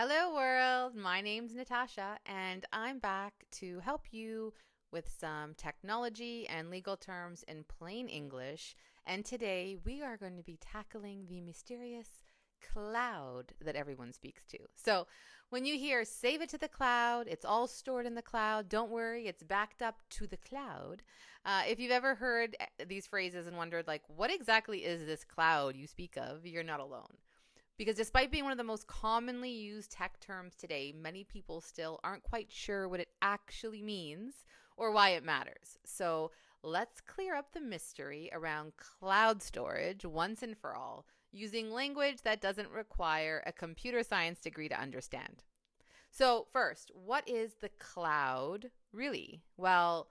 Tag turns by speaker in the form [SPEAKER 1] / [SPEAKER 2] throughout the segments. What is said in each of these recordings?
[SPEAKER 1] Hello, world. My name's Natasha, and I'm back to help you with some technology and legal terms in plain English. And today we are going to be tackling the mysterious cloud that everyone speaks to. So, when you hear save it to the cloud, it's all stored in the cloud. Don't worry, it's backed up to the cloud. If you've ever heard these phrases and wondered, like, what exactly is this cloud you speak of, you're not alone. Because despite being one of the most commonly used tech terms today, many people still aren't quite sure what it actually means or why it matters. So let's clear up the mystery around cloud storage once and for all, using language that doesn't require a computer science degree to understand. So, first, what is the cloud really? Well,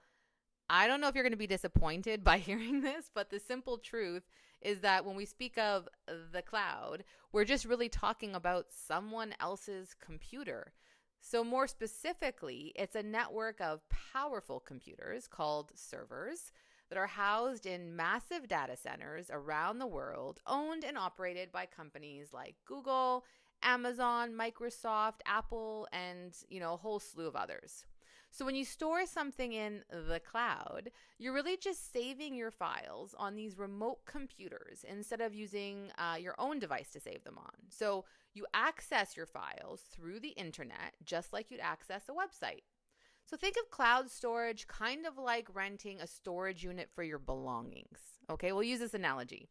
[SPEAKER 1] I don't know if you're going to be disappointed by hearing this, but the simple truth is that when we speak of the cloud, we're just really talking about someone else's computer. So, more specifically, it's a network of powerful computers called servers that are housed in massive data centers around the world, owned and operated by companies like Google, Amazon, Microsoft, Apple, and, a whole slew of others. So when you store something in the cloud, you're really just saving your files on these remote computers instead of using your own device to save them on. So you access your files through the internet just like you'd access a website. So think of cloud storage kind of like renting a storage unit for your belongings. Okay, we'll use this analogy.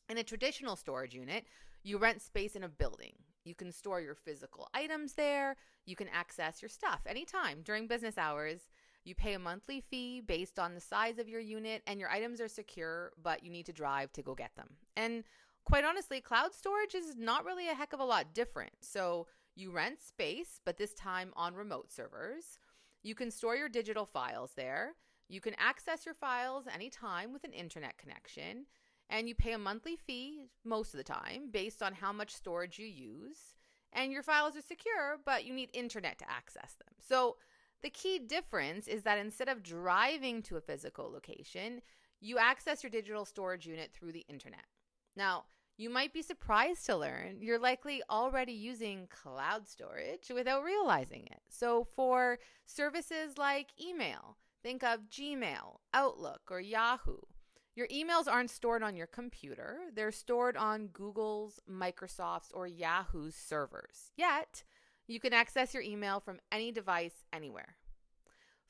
[SPEAKER 1] In a traditional storage unit, you rent space in a building. You can store your physical items there. You can access your stuff anytime during business hours. You pay a monthly fee based on the size of your unit, and your items are secure, but you need to drive to go get them. And quite honestly, cloud storage is not really a heck of a lot different. So you rent space, but this time on remote servers. You can store your digital files there. You can access your files anytime with an internet connection. And you pay a monthly fee most of the time based on how much storage you use. And your files are secure, but you need internet to access them. So the key difference is that instead of driving to a physical location, you access your digital storage unit through the internet. Now, you might be surprised to learn you're likely already using cloud storage without realizing it. So for services like email, think of Gmail, Outlook, or Yahoo. Your emails aren't stored on your computer. They're stored on Google's, Microsoft's, or Yahoo's servers. Yet, you can access your email from any device anywhere.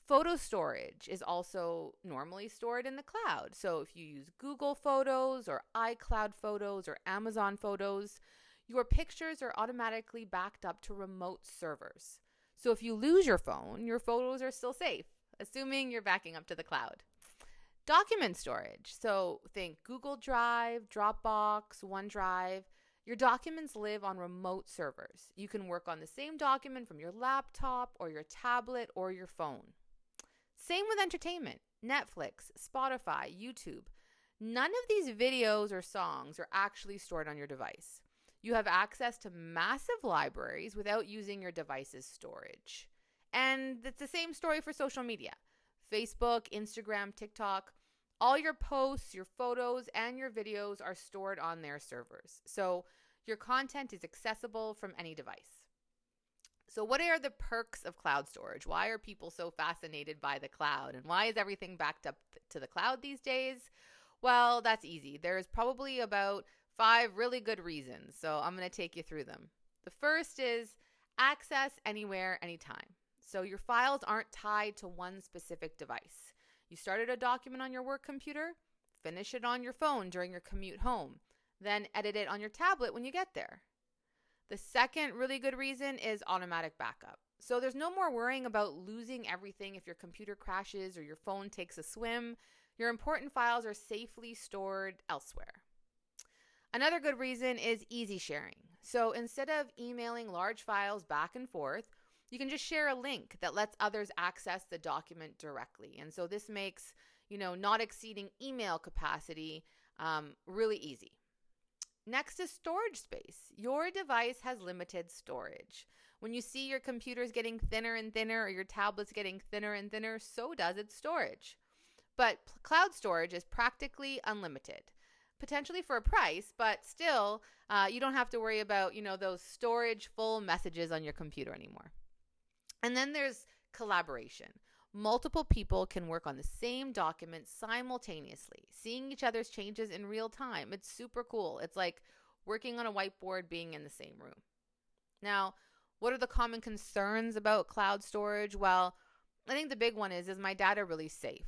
[SPEAKER 1] Photo storage is also normally stored in the cloud. So if you use Google Photos or iCloud Photos or Amazon Photos, your pictures are automatically backed up to remote servers. So if you lose your phone, your photos are still safe, assuming you're backing up to the cloud. Document storage. So think Google Drive, Dropbox, OneDrive. Your documents live on remote servers. You can work on the same document from your laptop or your tablet or your phone. Same with entertainment. Netflix, Spotify, YouTube. None of these videos or songs are actually stored on your device. You have access to massive libraries without using your device's storage. And it's the same story for social media. Facebook, Instagram, TikTok, all your posts, your photos, and your videos are stored on their servers. So your content is accessible from any device. So what are the perks of cloud storage? Why are people so fascinated by the cloud? And why is everything backed up to the cloud these days? Well, that's easy. There's probably about 5 really good reasons. So I'm going to take you through them. The first is access anywhere, anytime. So your files aren't tied to one specific device. You started a document on your work computer, finish it on your phone during your commute home, then edit it on your tablet when you get there. The second really good reason is automatic backup. So there's no more worrying about losing everything if your computer crashes or your phone takes a swim. Your important files are safely stored elsewhere. Another good reason is easy sharing. So instead of emailing large files back and forth, you can just share a link that lets others access the document directly. And so this makes, not exceeding email capacity really easy. Next is storage space. Your device has limited storage. When you see your computers getting thinner and thinner or your tablets getting thinner and thinner, so does its storage. But cloud storage is practically unlimited. potentially for a price, but still, you don't have to worry about, those storage full messages on your computer anymore. And then there's collaboration. Multiple people can work on the same document simultaneously, seeing each other's changes in real time. It's super cool. It's like working on a whiteboard, being in the same room. Now, what are the common concerns about cloud storage? Well, I think the big one is my data really safe?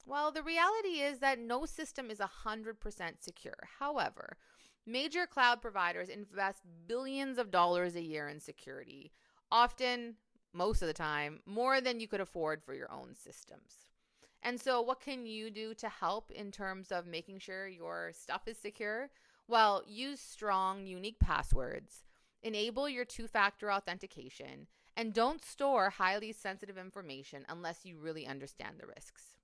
[SPEAKER 1] Well, the reality is that no system is 100% secure. However, major cloud providers invest billions of dollars a year in security, often, most of the time, more than you could afford for your own systems. And so what can you do to help in terms of making sure your stuff is secure? Well, use strong, unique passwords, enable your two-factor authentication, and don't store highly sensitive information unless you really understand the risks.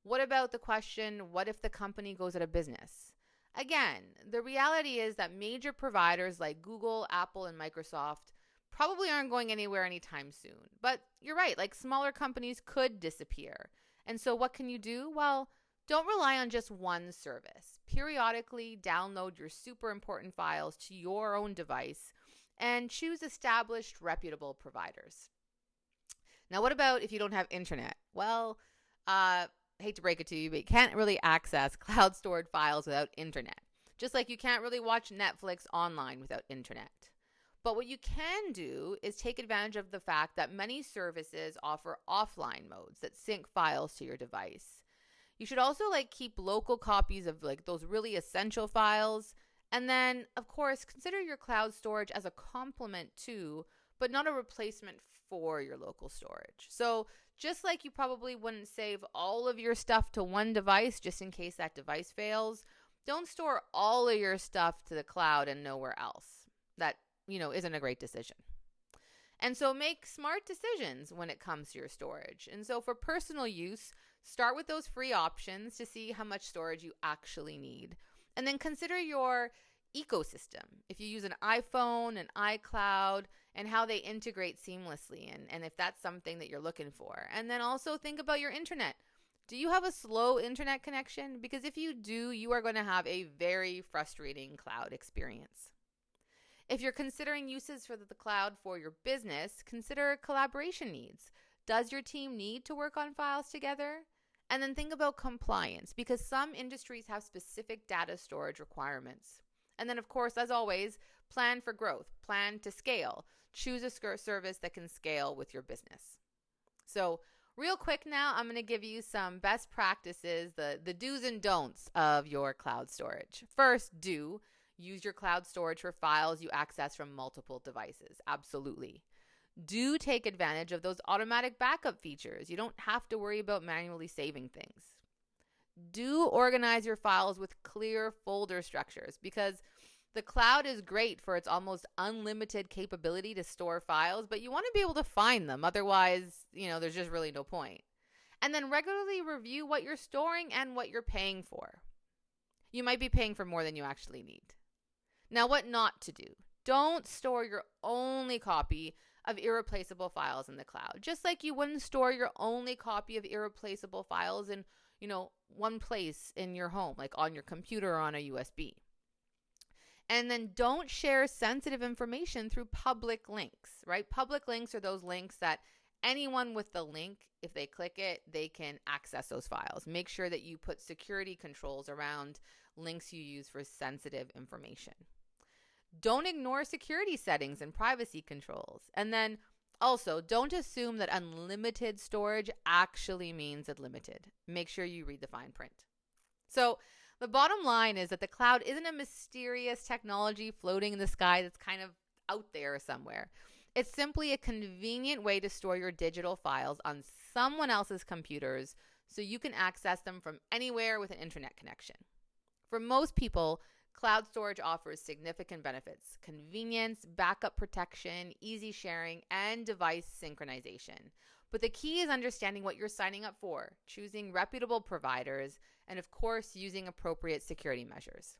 [SPEAKER 1] What about the question, what if the company goes out of business? Again, the reality is that major providers like Google, Apple, and Microsoft probably aren't going anywhere anytime soon. But you're right, like smaller companies could disappear. And so what can you do? Well, don't rely on just one service. Periodically download your super important files to your own device and choose established, reputable providers. Now, what about if you don't have internet? Well, I hate to break it to you, but you can't really access cloud stored files without internet. Just like you can't really watch Netflix online without internet. But what you can do is take advantage of the fact that many services offer offline modes that sync files to your device. You should also keep local copies of those really essential files. And then, of course, consider your cloud storage as a complement to, but not a replacement for your local storage. So just like you probably wouldn't save all of your stuff to one device just in case that device fails, don't store all of your stuff to the cloud and nowhere else. That isn't a great decision. And so make smart decisions when it comes to your storage. And so for personal use, start with those free options to see how much storage you actually need. And then consider your ecosystem. If you use an iPhone, an iCloud, and how they integrate seamlessly, and if that's something that you're looking for. And then also think about your internet. Do you have a slow internet connection? Because if you do, you are going to have a very frustrating cloud experience. If you're considering uses for the cloud for your business, consider collaboration needs. Does your team need to work on files together? And then think about compliance, because some industries have specific data storage requirements. And then, of course, as always, plan for growth, plan to scale. Choose a service that can scale with your business. So real quick now, I'm going to give you some best practices, the do's and don'ts of your cloud storage. First, use your cloud storage for files you access from multiple devices. Absolutely. Do take advantage of those automatic backup features. You don't have to worry about manually saving things. Do organize your files with clear folder structures, because the cloud is great for its almost unlimited capability to store files, but you want to be able to find them. Otherwise, there's just really no point. And then regularly review what you're storing and what you're paying for. You might be paying for more than you actually need. Now, what not to do? Don't store your only copy of irreplaceable files in the cloud. Just like you wouldn't store your only copy of irreplaceable files in, one place in your home, like on your computer or on a USB. And then don't share sensitive information through public links, right? Public links are those links that anyone with the link, if they click it, they can access those files. Make sure that you put security controls around links you use for sensitive information. Don't ignore security settings and privacy controls. And then also, don't assume that unlimited storage actually means unlimited. Make sure you read the fine print. So the bottom line is that the cloud isn't a mysterious technology floating in the sky that's kind of out there somewhere. It's simply a convenient way to store your digital files on someone else's computers so you can access them from anywhere with an internet connection. For most people, cloud storage offers significant benefits: convenience, backup protection, easy sharing, and device synchronization. But the key is understanding what you're signing up for, choosing reputable providers, and of course, using appropriate security measures.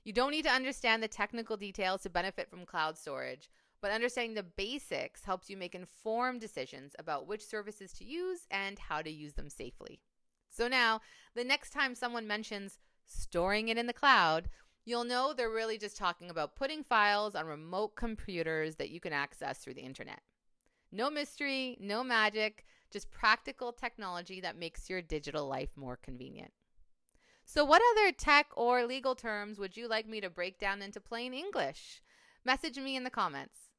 [SPEAKER 1] You don't need to understand the technical details to benefit from cloud storage, but understanding the basics helps you make informed decisions about which services to use and how to use them safely. So now, the next time someone mentions storing it in the cloud, you'll know they're really just talking about putting files on remote computers that you can access through the internet. No mystery, no magic, just practical technology that makes your digital life more convenient. So, what other tech or legal terms would you like me to break down into plain English? Message me in the comments.